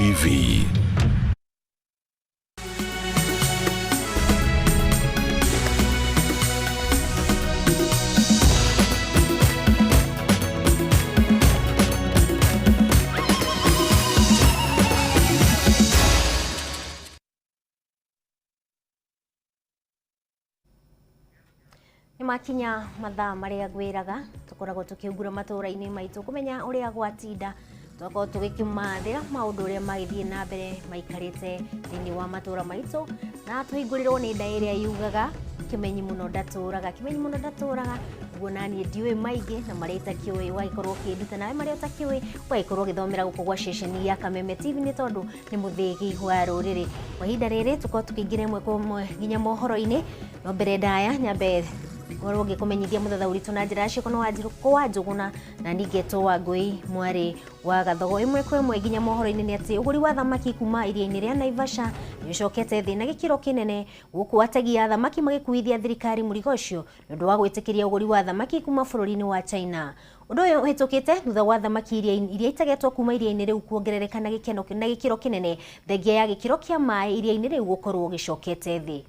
TV. Makinya mathaa maria gwiraga tukoragwo tukiungura matura-ini maitu kumenya uria gwatinda twako tugikimathira maundu uria magithie na mbere maikarite thini wa matura maitu na tuhingurirwo ni nda iria yugaga kimenyi muno ndaturaga guonani ndiwe maingi na maria itakiwe waikorwo kinduta nawe maria utakiwe waikorwo githomera guko gwa station ya Kameme TV ni tondu ni muthigi wa ruriri mahinda riri tuko tukingire mwe kwa nginya mohoro-ini no mbere ndaya nyambe Waroge kumenyithia muthathauri tuna njira cio kono wa njuguna na ningeto wa ngui mwari wa gathogo imwe kwa imwe nginya mohoro-ini ni ati uguri wa thamaki kuma iria-ini ria Naivasha nicokete thi na gikiro kinene guku ategi a thamaki magikuithia thirikari murigo ucio nundu wa gwitikiria uguri wa thamaki kuma bururi-ini wa China. Undu uyu hitukite thutha wa thamaki iria itagetwo kuma iria-ini riu kuongerereka na gikiro kinene thengia ya gikiro kia mai iria-ini riu gukorwo gicokete thi.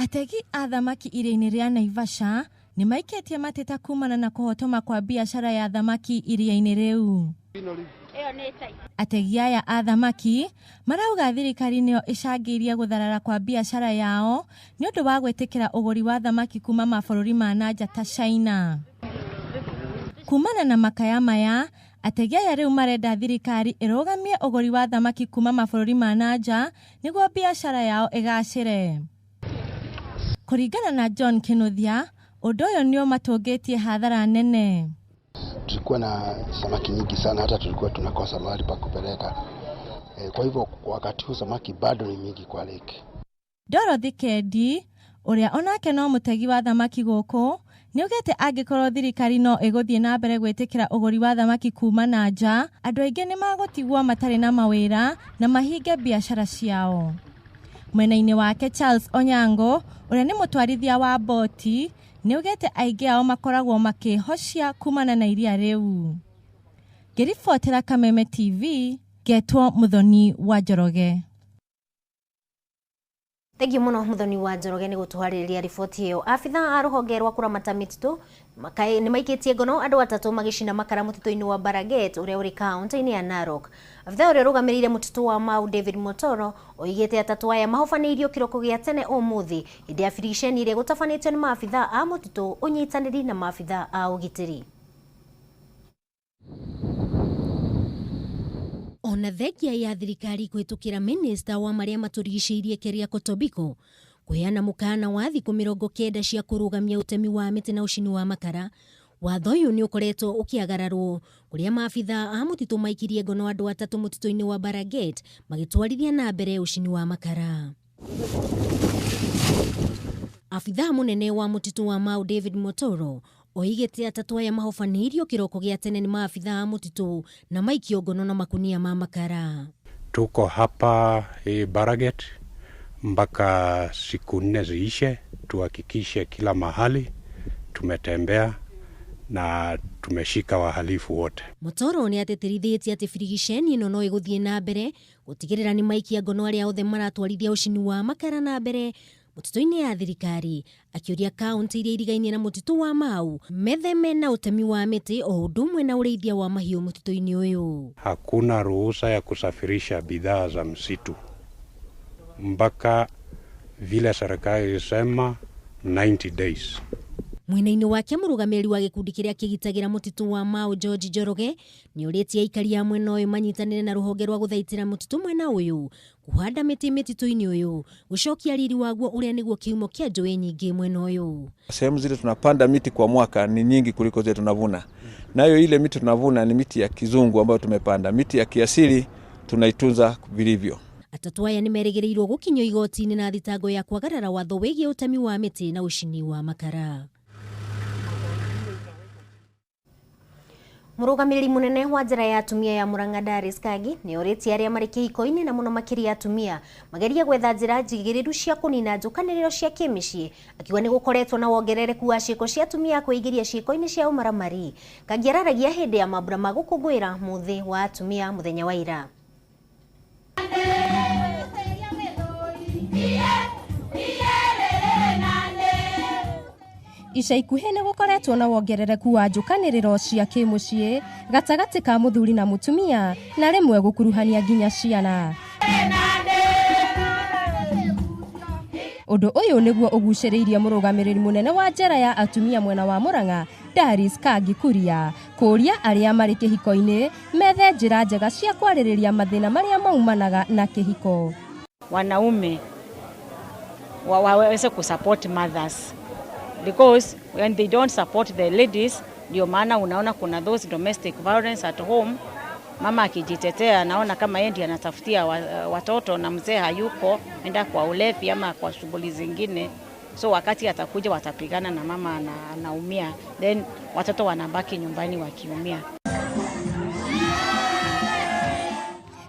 Ategi a thamaki iria-ini ria Naivasha ni maiketie mateta kumana na kuhotoma kwa biashara ya thamaki iria-ini riu. Ategi aya a thamaki marauga thirikari nio icangĩirie gutharara kwa biashara yao ni undu wa gwitikira uguri wa thamaki kuma mabũrũri ma nanja ta China. Kumana na makaya maya, ategi aya riu marenda thirikari irugamie uguri wa thamaki kuma mabũrũri ma nanja niguo biashara yao igacire. Kuringana na John Kinuthia, undu uyu nio matungitie hathara nene. Tulikuwa na samaki nyingi sana, hata tulikuwa tunakosa mahali pa kupeleka. Kwa hivyo wakati huu samaki bado ni mingi kwa lake. Dorothy Kedi, uria onake no mutegi wa thamaki guku, niugete angikorwo thirikari no iguthie na mbere gwitikira uguri wa thamaki kuma nanja, andu aingi ni magutigwo matari na mawira na mahinge biashara ciao. Mwena-ini wake Charles Onyango, uria ni mutwarithia wa boti, niugete aingi ao makoragwo makihocia kumana na iria riu. Ngiribotera Kameme TV, Getwo Muthoni wa Njoroge. Thank you muno Muthoni wa Njoroge ni gutwaririria riboti iyo. Afitha a ruhonge rwa kuramata mititu ni maikitie ngono andu atatu magicina makara mutitu-ini wa Baraget uria uri kaunti-ini ya Narok. Afitha uria rugamirire mutitu wa Mau David Motoro oigite atatu aya mahofanirio kiroko gia tene umuthi indi afirisheni ire gutafanitio ni maafitha a mutitu unyitaniri na maafitha a ugitiri. Ona thengia ya thirikari kwitukira minister wa maria maturigicĩirie Keria Kotobiko kuheana mukana wa thiku 90 cia kurugamia utemi wa miti na ucini wa makara, watho uyu ni ukoretwo ukiagararwo kuria maafitha a mutitu maikirie ngono andu atatu mutitu-ini wa Baraget magitwarithia na mbere ucini wa makara. Afitha munene wa mutitu wa Mau David Motoro oigete atatu aya mahofanirio kiroko gia tene ni maafitha a mutitu na maikio ngono na makunia ma makara. Tuko hapa Baraget mpaka siku 4 ziishe, tuhakikishe kila mahali tumetembea na tumeshika wahalifu wote. Motoro ni ateterithitie ati firigisheni ino no iguthie na mbere gutigirira ni maikia ngono aria othe maratwarithia ucini wa makara na mbere mutitu-ini ya thirikari, akiuria kaunti iria irigainie na mutitu wa Mau metheme na utemi wa miti o undu umwe na ureithia wa mahiu mutitu-ini uyu. Hakuna ruhusa ya kusafirisha bidhaa za msitu mpaka vile serikali ilisema 90 days. Mwena-ini wake murugamiri wa gikundi kiria kigitagira mutitu wa Mau George Njoroge ni uritie aikari a mwena uyu manyitanire na ruhonge rwa guthaitira mutitu mwena uyu kuhanda miti mititu-ini uyu gucokia riri waguo uria niguo kiumo kia njui nyingi mwena uyu. Sehemu zile tunapanda miti kwa mwaka ni nyingi kuliko zile tunavuna. Nayo ile miti tunavuna ni miti ya kizungu ambayo tumepanda. Miti ya kiasili tunaitunza vilivyo. Atatu aya ni merigĩrĩirwo gukinywo igoti-ini na thitango ya kwagarara watho wigie utemi wa miti na ucini wa makara. Murugamiriri munene wa njira ya atumia ya Murang'a Daris Kagi ni oriti aria mari kihiko-ini na muno makiria atumia mageria gwetha njira njigiriru cia kunina njukaniriro cia kimicii, akiuga ni gukoretwo na wongerereku wa ciiko cia atumia kuingiria ciiko-ini cia umaramari. Kagi araragia hindi ya mambura ma gukungwira muthi wa atumia muthenya wa ira. Ica ikuhĩ nĩ gũkoretwo na wongerereku wa njukanĩrĩro cia kĩmũciĩ gatagatĩ ka mũthuri na mũtumia na rĩmwe gũkuruhania nginya ciana. Ũndũ ũyũ nĩguo ũgucĩrĩirie mũrũgamĩrĩri mũnene wa njera ya atumia mwena wa Murang'a Daris Kagi Kuria kũria arĩa marĩ kĩhiko-inĩ methe njĩra njega cia kwarĩrĩria mathĩna marĩa maumanaga na kĩhiko. Wanaume waweze kusupport mothers, because when they don't support the ladies, ndio maana unaona kuna those domestic violence at home. Mama akijitetea anaona kama yeye ndiye anatafutia watoto na mzee hayuko, enda kwa ulevi ama kwa shughuli zingine, so wakati atakuja watapigana na mama anaumia, then watoto wanabaki nyumbani wakiumia.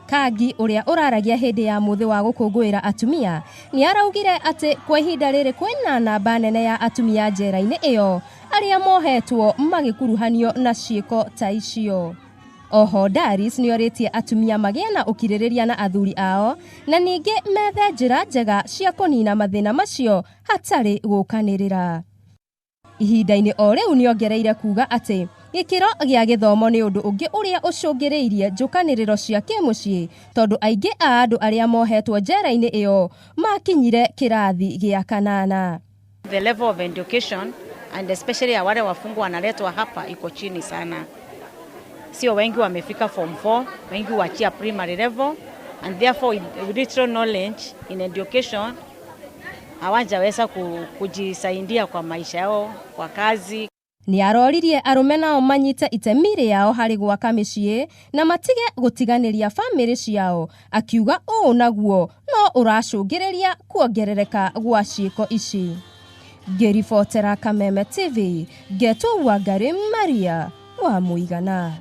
Kagi uria uraragia hindi ya muthi wa gukungwira atumia ni araugire ati kwa ihinda riri kwina namba nene ya atumia njera-ini iyo aria mohetwo magikuruhanio na ciiko ta icio. Oho Daris ni oritie atumia magie na ukiririria na athuri ao na ningi methe njira njega cia kunina mathina macio hatari gukanirira. Ihinda-ini o riu ni ongereire kuga ati gikiro gia githomo ni undu ungi uria ucungiriirie njukaniriro cia kimucii tondu aingi a andu aria mohetwo njera-ini iyo makinyire kirathi gia kanana. The level of education and especially wale wafungwa wanaletwa hapa iko chini sana. Sio wengi wamefika form 4, wengi wachia primary level, and therefore little knowledge in education hawajaweza kujisaidia kwa maisha yao, kwa kazi. Ni aroririe arume nao manyite itemi riao hari gwaka micii na matige gutiganiria family ciao, akiuga ũũ naguo no uracungiriria kuongerereka gwa ciiko ici. Ngiribotera Kameme TV, Geto Wangari Maria wa Muigana.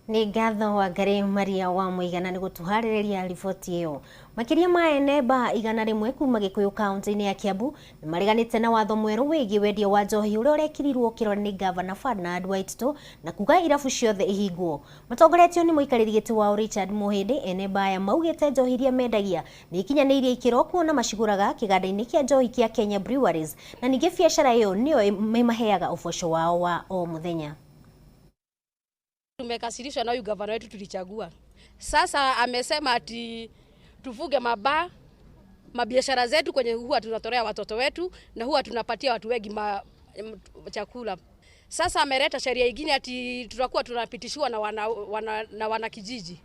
Ni ngatho Wangari Maria wa Muigana ni gutuhaririria riboti iyo. Makiria ma eneba igana rimwe kuma Gikuyu kaunti-ini ya Kiambu ni mariganite na watho mweru wigi wendio wa njohi uria urekirirwo kirori ni Governor Ferdinand Waititu na kuga irabu ciothe ihingwo. Matongoretio ni muikariri giti wa Richard Muhindi, eneba ya maugite njohi iria mendagia ni ikinyanirie ikiro kuona maciguraga kiganda-ini kia njohi kia Kenya Breweries na ningi biashara iyo niyo imaheaga uboco wao wa o muthenya. Tumekasirishwa na huyu gavana wetu tulichagua. Sasa amesema ati tufuge mabiashara zetu kwenye huwa tunatolea watoto wetu na huwa tunapatia watu wengi chakula. Sasa ameleta sheria nyingine ati tutakuwa tunapitishiwa na wana kijiji.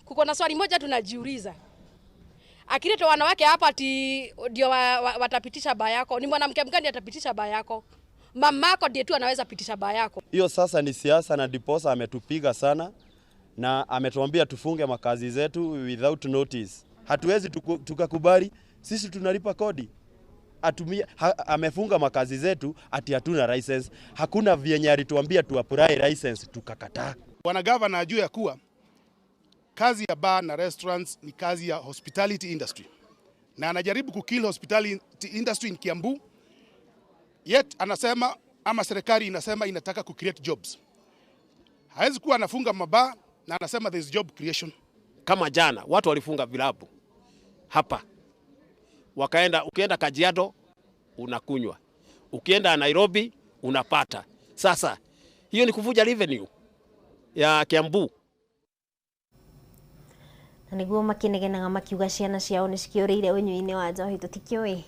Kuko na swali moja tunajiuliza. Akileta wanawake hapa ati ndio watapitisha baa yako. Ni mwanamke mgani atapitisha baa yako? Mamako ndiye tu anaweza pitisha baa yako. Hiyo sasa ni siasa na diposa ametupiga sana na ametuambia tufunge makazi zetu without notice. Hatuwezi tukakubali, sisi tunalipa kodi. Amefunga makazi zetu ati hatuna license. Hakuna vyenye alituambia tu apply license tukakataa. Bwana Governor ajue ya kuwa kazi ya bar na restaurants ni kazi ya hospitality industry. Na anajaribu kukill hospitality industry in Kiambu. Yet anasema ama serikali inasema inataka kucreate jobs. Hawezi kuwa anafunga mabaa na anasema there is job creation. Kama jana watu walifunga vilabu hapa. Ukienda Kajiado unakunywa. Ukienda Nairobi unapata. Sasa hiyo ni kuvuja revenue ya Kiambu. Na niguo makinegenaga makiuga ciana ciao ni cikioreire unyui-ini wa njohi tutikioi.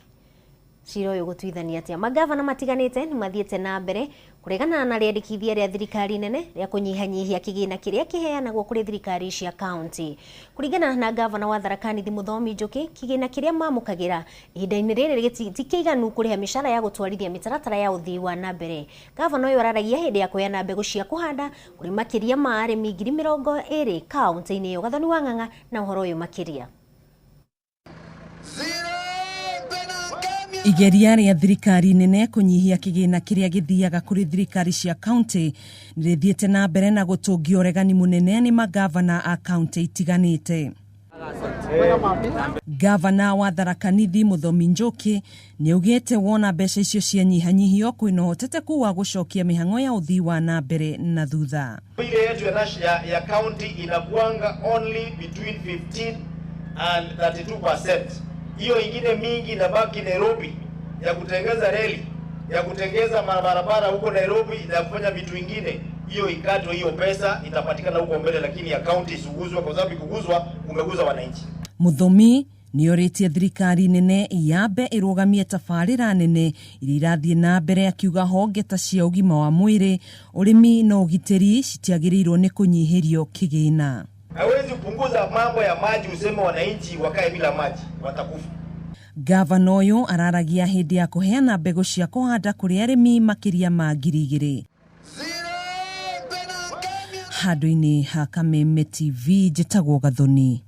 Ciro yo gutwithania atia magavana matiganite ni mathiete na mbere kuregana na riandikithia ria thirikari nene ria kunyihanyihia kigina kiria kiheanagwo kuri thirikari cia county. Kuringana na gavana wa Tharaka Nithi Muthomi Njuki, kigina kiria mamukagira ihinda-ini riri tikiganu kuriha mishara ya gutwarithia mitaratara ya uthii wa na mbere. Gavana uyu araragia hindi ya kuheana mbegu cia kuhanda kuri makiria ma arimi 20,000 county-ini iyo. Gathoni wa Ng'ang'a na uhoro uyu makiria. Igeria rĩa thirikari nene kunyihia kigina kiria githiaga kuri thirikari cia county nirithiete na mbere na gũtũngia ũregani mũnene ni magavana a county itiganĩte. Gavana wa Tharaka Nithi Muthomi Njoki niugite wona mbeca icio cianyihanyihio kwina ũhoteteku wa gũcokia mĩhang'o ya ũthii wa na mbere na thutha. Ile yetu ya county inakuanga only between 15 and 32%. Hiyo ingine mingi inabaki Nairobi ya kutengeza reli, ya kutengeza barabara huko Nairobi, na kufanya vitu vingine. Hiyo ikato, hiyo pesa itapatikana huko mbele, lakini ya county isuguzwe, kwa sababu ikuguzwa umeguza wananchi. Muthomi nioritie thirikari nene yabe irugamie tafarira nene irathie na mbere akiuga honge ta cia ugima wa mwiri, urimi na ugiteri citiagĩrĩirwo ni kunyihirio kigina. Hawezi kupunguza mambo ya maji useme wananchi wakae bila maji, watakufa. Gavana uyu araragia hindi ya kuheana mbegu cia kuhanda kuri arimi makiria ma 2,000. Handũ-inĩ ha Kameme TV njĩtagwo Gathoni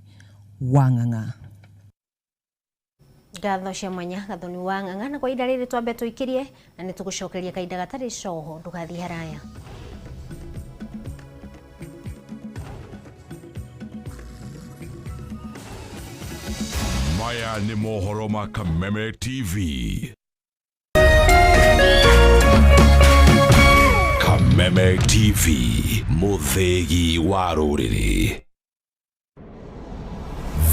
wa Ng'ang'a. Ngatho cia mwanya Gathoni wa Ng'ang'a, na kwa ihinda rĩrĩ twambe tũikirie na nĩ tũgũcokeria kahinda gatarĩ coho, ndũgathiĩ haraya. Maya ni mohoro ma Kameme TV. Kameme TV, muthegi wa rũrĩrĩ.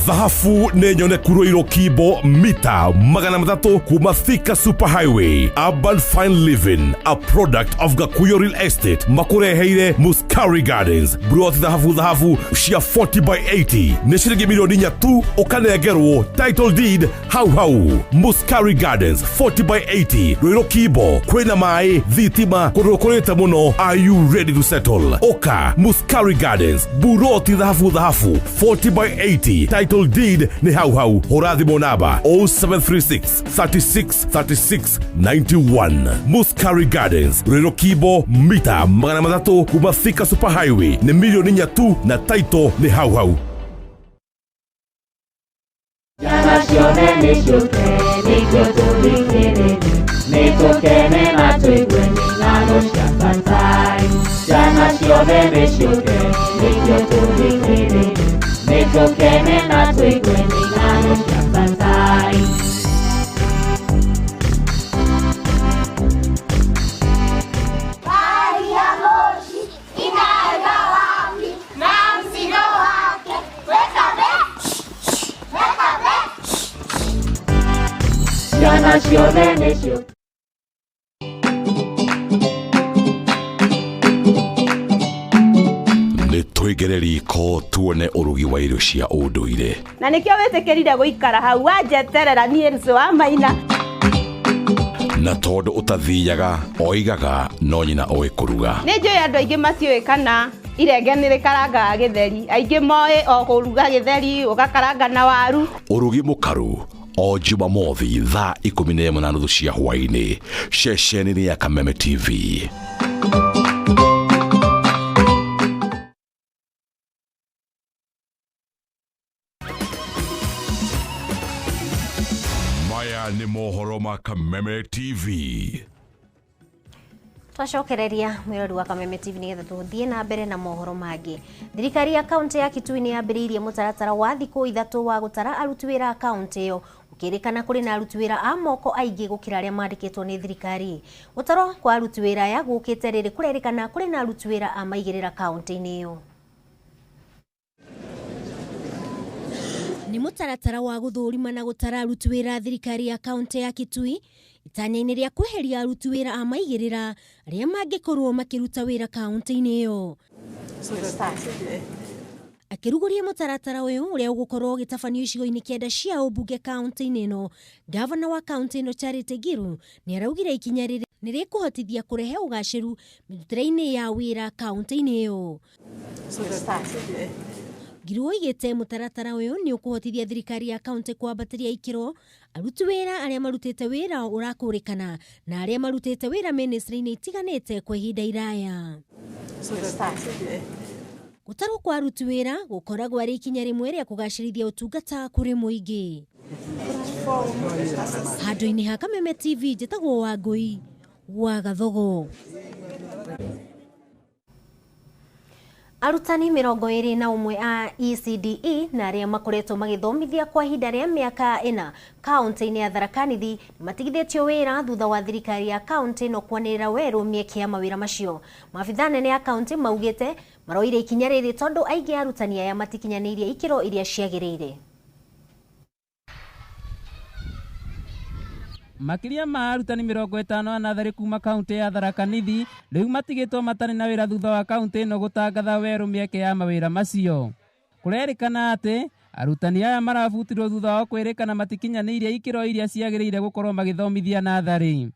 Thahabu nenyone kuroiro kibo mita 300 kuma Thika Superhighway. Urban Fine Living, a product of Gakuyo Real Estate. Makureheire Muskari Gardens. Brought thahabu shia 40 by 80. Nishirigi milioni nya tu okanegerwo title deed hau. Muskari Gardens 40 by 80. Roiro kibo kwena mai thitima kurokoreta muno. Are you ready to settle? Oka Muskari Gardens. Brought thahabu 40 by 80. Title deed ni hau. Horadhi monaba 0736 36 91. Muskari Gardens. Rero kibo mita 300 kuma Thika Superhighway. Ni milioni nya tu na title ni hau. Jana sione nishuke nikotulingiriri nikokene na tuigweni ngano shakantai. Jana sione nishuke nikotulingiriri nikokene na tuigweni ngano shakantai. Nitwigereri ko tuone urugi wa irio cia unduire. Na nikio wetekerire guikara hau wanjeterera nie nzu wa maina. Na tondu utathiaga oigaga no nyina oe kuruga. Ni njui andu aingi matioi kana irenge nirikaranga githeri, aingi moe o kuruga githeri ugakaranga na waru. Urugi mukaru o Jumamothi thaa 11:30 cia hwaini ceceni ya Kameme TV. Maya ni mohoro ma Kameme TV. Twacokereria mwirori wa Kameme TV nigetha tuthie na mbere na mohoro mangi. Thirikari ya kaunti ya Kitui ni yambiriirie mutaratara wa thiku 3 wa gutara aruti wira kaunti iyo, ukirikana kuri na aruti wira a moko aingi gukira aria mandikitwo ni thirikari. Gutaro kwa aruti wira ya gukite riri kurerikana kuri na aruti wira a maigirira kaunti-ini iyo. Ni mutaratara wa guthurima na gutara aruti wira thirikari ya kaunti ya Kitui itanya-ini ria kweheria aruti wira a maigirira aria mangikorwo makiruta wira kaunti-ini iyo. Akiruguria mutaratara uyu uria ugukorwo gitafanio icigo-ini 9 cia ubunge kaunti-ini ino, gavana wa kaunti ino Charity Ngilu ni araugire ikinya riri ni rikuhotithia kurehe ugaciru mirutire-ini ya wira kaunti-ini iyo. Ngilu oigite mutaratara uyu ni ukuhotithia thirikari ya kaunti kwambatiria ikiro aruti wira aria marutite wira urakurikana na aria marutite wira ministry-ini itiganite kwa ihinda iraya. Gutarwo kwa aruti wira gukoragwo ari ikinya rimwe ria kugacirithia utungata kuri muingi. Handũ-inĩ ha Kameme TV njĩtagwo Wangui wa Gathogo. Arutani 21 a ECDE na arĩa makoretwo magĩthomithia kwa ihinda rĩa mĩaka 4 kaunti-inĩ ya Tharaka Nithi matigithĩtio wĩra thutha wa thirikari ya kaunti no kwanĩrĩra werũ mĩeke ya mawĩra macio. Maabitha nene ya kaunti maugĩte maroire ikinya rĩrĩ tondũ aingĩ arutani aya matikinyanĩirie ikĩro iria ciagĩrĩire. Makiria ma arutani 50 a natharĩ kuma kaunti ya Tharaka Nithi rĩu matigĩtwo matarĩ na wĩra thutha wa kaunti ĩno gũtangatha werũ mĩeke ya mawĩra macio. Kũrerĩkana atĩ arutani aya marabutirwo thutha wa kwĩrĩkana matikinyanĩirie ikĩro iria ciagĩrĩire gũkorwo magĩthomithia natharĩ.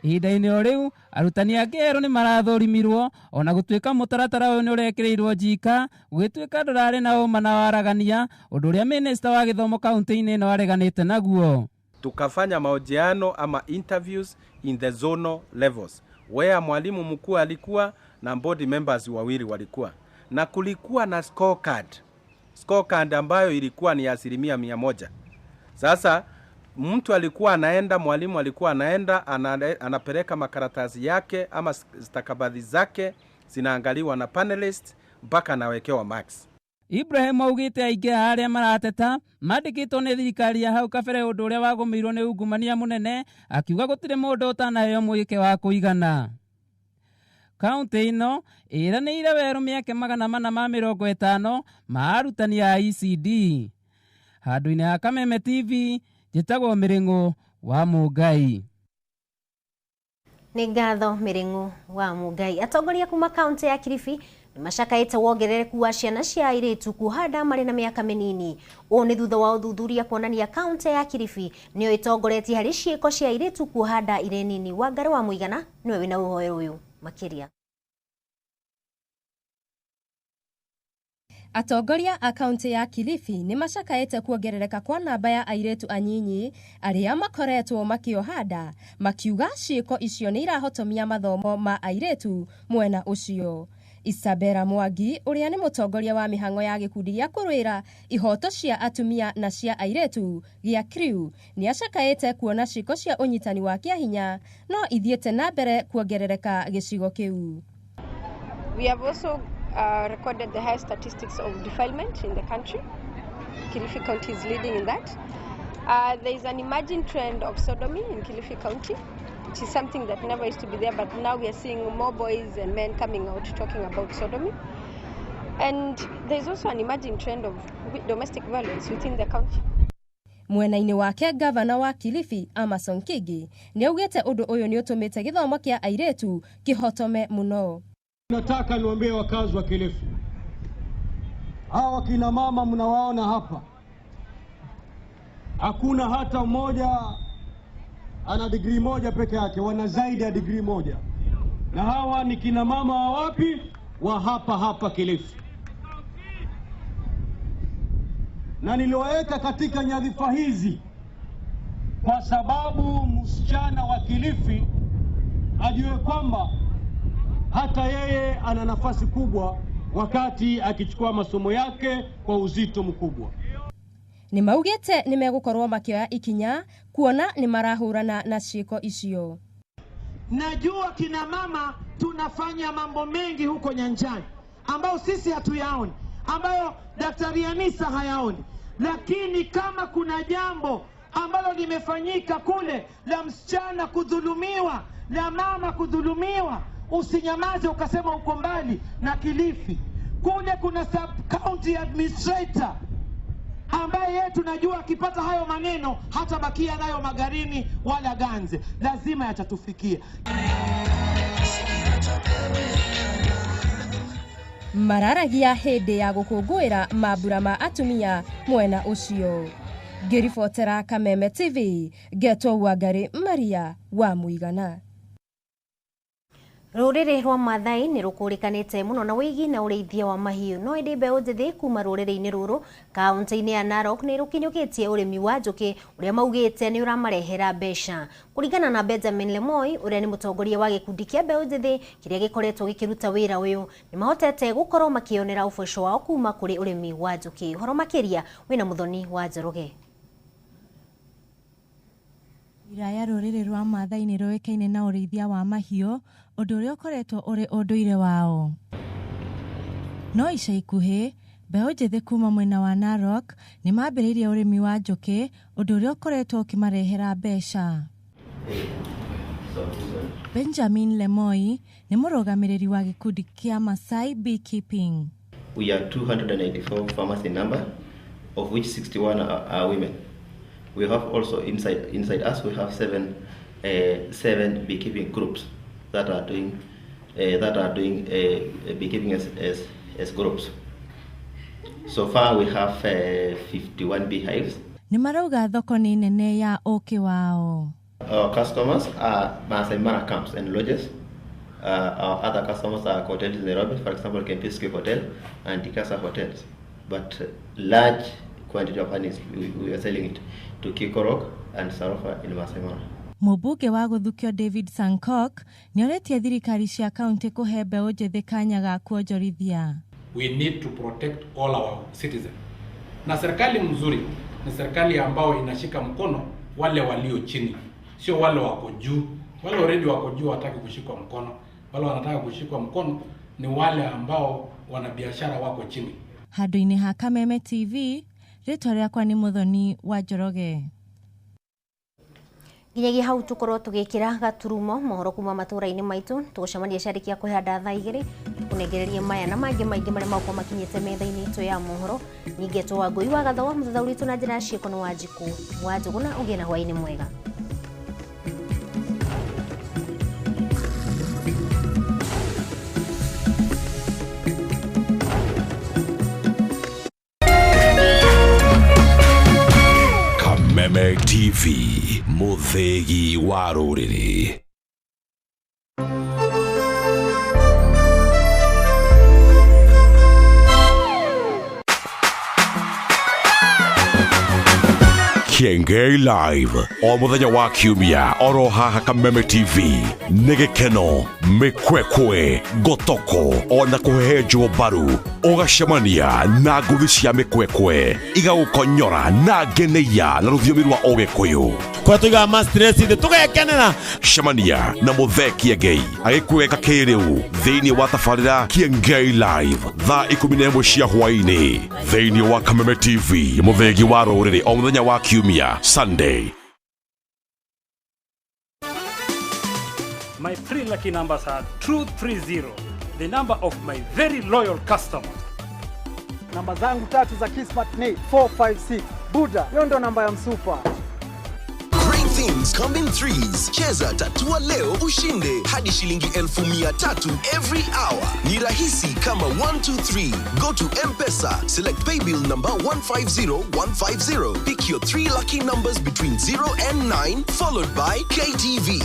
Ihinda-inĩ o rĩu arutani angĩ erũ nĩ marathũrimirwo ona gũtuĩka mũtaratara ũyũ nĩ ũrekĩrĩirwo njika gũgĩtuĩka ndũrarĩ na ũma na waragania, ũndũ ũrĩa minista wa gĩthomo kaunti-inĩ ĩno areganĩte naguo. Tukafanya mahojiano ama interviews in the zonal levels where mwalimu mkuu alikuwa na board members wawili walikuwa na kulikuwa na scorecard ambayo ilikuwa ni 100%. Sasa mtu alikuwa anaenda, mwalimu alikuwa anaenda anapeleka makaratasi yake ama stakabadhi zake zinaangaliwa na panelist mpaka anawekewa marks. Ibrahim augĩte aingĩ arĩa marateta mandĩkĩtwo nĩ thirikari ya hau kabere ũndũ ũrĩa wagũmĩirwo nĩ ungumania mũnene, akiuga gũtirĩ mũndũ ũtanaheo mweke wa kũigana. Kaunti ĩno ĩranĩire werũ mĩeke 450 ma arutani a ECD. Handũ-inĩ ha Kameme TV njĩtagwo Ndung'u wa Mungai. Nĩ ngatho Ndung'u wa Mungai. Atongoria kuma kaunti ya Kilifi mashakaĩte wongerereku wa ciana cia airĩtu kuhanda marĩ na mĩaka mĩnini. Ũũ nĩ thutha wa ũthuthuria kuonania kaunti ya Kilifi nĩyo ĩtongoretie harĩ ciĩko cia airĩtu kuhanda irĩ nini. Wangari wa Mũigana nĩwe wĩna ũhoro ũyũ makĩria. Atongoria a kaunti ya Kilifi nĩ mashakaĩte kuongerereka kwa namba ya airĩtu anyinyi arĩa makoretwo makĩohanda, makiuga ciĩko icio nĩ irahotomia mathomo ma airĩtu mwena ũcio. Isabera Mwangi ũrĩa nĩ mũtongoria wa mĩhang'o ya gĩkundi gĩa kũrũĩra ihoto cia atumia na cia airĩtu gĩa CREW nĩ acakaĩte kuona ciĩko cia ũnyitani wa kĩahinya no ithiĩte na mbere kuongerereka gĩcigo kĩu. We have also recorded the highest statistics of defilement in the country. Kilifi County is leading in that. There is an emerging trend of sodomy in Kilifi County, which is something that never used to be there, but now we are seeing more boys and men coming out talking about sodomy. And there is also an emerging trend of domestic violence within the county. Mwena-inĩ wake gavana wa Kilifi Amason Kingi nĩ augĩte ũndũ ũyũ nĩ ũtũmĩte gĩthomo kĩa airĩtu kĩhotome mũno. Nataka niwaambie wakazi wa Kilifi, hawa kina mama mnawaona hapa, hakuna hata mmoja ana degree moja peke yake, wana zaidi ya degree moja. Na hawa ni kina mama wa wapi? Wa hapa Kilifi. Na niliwaweka katika nyadhifa hizi kwa sababu msichana wa Kilifi ajue kwamba hata yeye ana nafasi kubwa wakati akichukua masomo yake kwa uzito mkubwa. Nĩ maugĩte nĩ megũkorwo makĩoya ikinya kuona nĩ marahũrana na ciĩko icio. Najua kina mama tunafanya mambo mengi huko nyanjani ambayo sisi hatuyaoni, ambayo Daktari Anisa hayaoni, lakini kama kuna jambo ambalo limefanyika kule la msichana kudhulumiwa, la mama kudhulumiwa, usinyamaze ukasema uko mbali na Kilifi. Kule kuna sub county administrator ambaye yeye tunajua akipata hayo maneno hata bakia nayo Magarini wala Ganze, lazima yatatufikia. Mararagia hĩndĩ ya gũkũngũĩra mambura ma atumia mwena ũcio. Ngĩribotera Kameme TV, ngetwo Wangari Maria wa Mũigana. Rũrĩrĩ rwa Maathai nĩ rũkũrĩkanĩte mũno na wĩigi na ũrĩithia wa mahiũ, no ĩndĩ mbeũ njĩthĩ kuma rũrĩrĩ-inĩ rũrũ kaunti-inĩ ya Narok nĩ rũkinyũkĩtie ũrĩmi wa njũkĩ ũrĩa maugĩte nĩ ũramarehera mbeca. Kũringana na Benjamin Lemoi ũrĩa nĩ mũtongoria wa gĩkundi kĩa mbeũ njĩthĩ kĩrĩa gĩkoretwo gĩkĩruta wĩra ũyũ, nĩ mahotete gũkorwo makĩonera ũboco wao kuma kũrĩ ũrĩmi wa njũkĩ. Ũhoro makĩria wĩna Mũthoni wa Njoroge. Iraya rũrĩrĩ rwa Maathai nĩ rũĩkaine na ũrĩithia wa mahiũ, ũndũ ũrĩa ũkoretwo ũrĩ ũndũire wao. No ica ikuhĩ, mbeũ njĩthĩ kuma mwena wa Narok nĩ mambĩrĩirie ũrĩmi wa njũkĩ, ũndũ ũrĩa ũkoretwo ũkĩmarehera mbeca. Benjamin Lemoi nĩ mũrũgamĩrĩri wa gĩkundi kĩa Maasai Beekeeping. We are 284 farmers in number, of which 61 are women. We have also inside us we have seven beekeeping groups that are doing beekeeping as groups. So far we have 51 beehives. Nĩ marauga thoko nĩ nene ya ũkĩ wao. Our customers are Maasai Mara camps and lodges. Our other customers are hotels in Nairobi, for example, Kempiski Hotel and Tikasa hotels. But large quantity of honey we are selling it to Kikorok and Sarofa in Maasai Mara. Mũmbunge wa gũthukio David Sankok nĩ oretie thirikari cia kaunti kũhe mbeũ njĩthĩ kanya ga kuonjorithia. We need to protect all our citizens. Na serikali mzuri ni serikali ambao inashika mkono wale walio chini, sio wale wako juu. Wale already wako juu wataki kushikwa mkono. Wale wanataka kushikwa mkono ni wale ambao wana biashara wako chini. Handũ-inĩ ha Kameme TV, rĩtwa rĩakwa nĩ Muthoni wa Njoroge. Nginyagia hau tukorwo tugikira gaturumo mohoro kuma matũra-inĩ maitũ tugucemania ciarĩkia kũhanda thaa igĩrĩ kunengereria maya na mangĩ maingĩ marĩa maũkorwo makinyĩte metha-inĩ itũ ya mohoro. Ningĩ twa Ngũi wa Gathawa mũthathaũri witũ na njĩra ya ciĩko nĩ wa Njũgũ na ũgĩe na hwaĩ-inĩ mwega. Kameme TV, muthegi wa rũrĩrĩ. Kiengei Live o muthenya wa kiumia oro haha Kameme TV nĩ gĩkeno, mĩkwekwe, ngotoko ona kũhehenjwo mbaru ũgacemania na ngũthi cia mĩkwekwe igagũkonyora na ngeneia na rũthiomi rwa ũgĩkũyũ kwa tuiga mastress thĩ tũgekenera cemania na mũthee Kiengei agĩkwega kĩrĩu thĩinĩ wa tabarĩra Kiengei Live thaa 11 cia hwaĩ-inĩ thĩinĩ wa Kameme TV mũthegi wa rũrĩrĩ o muthenya wa kiumia Sunday. My 3 lucky numbers are True 30, the number of my very loyal customers. Namba zangu 3 za Kismat ni 456. Buda, hiyo ndo namba ya msupa. Great things come in threes. Cheza tatua leo ushinde hadi shilingi 1,300 every hour. Ni rahisi kama 123. Go to M-Pesa, select pay bill number 150150. Pick your 3 lucky numbers between 0 and 9 followed by KTV.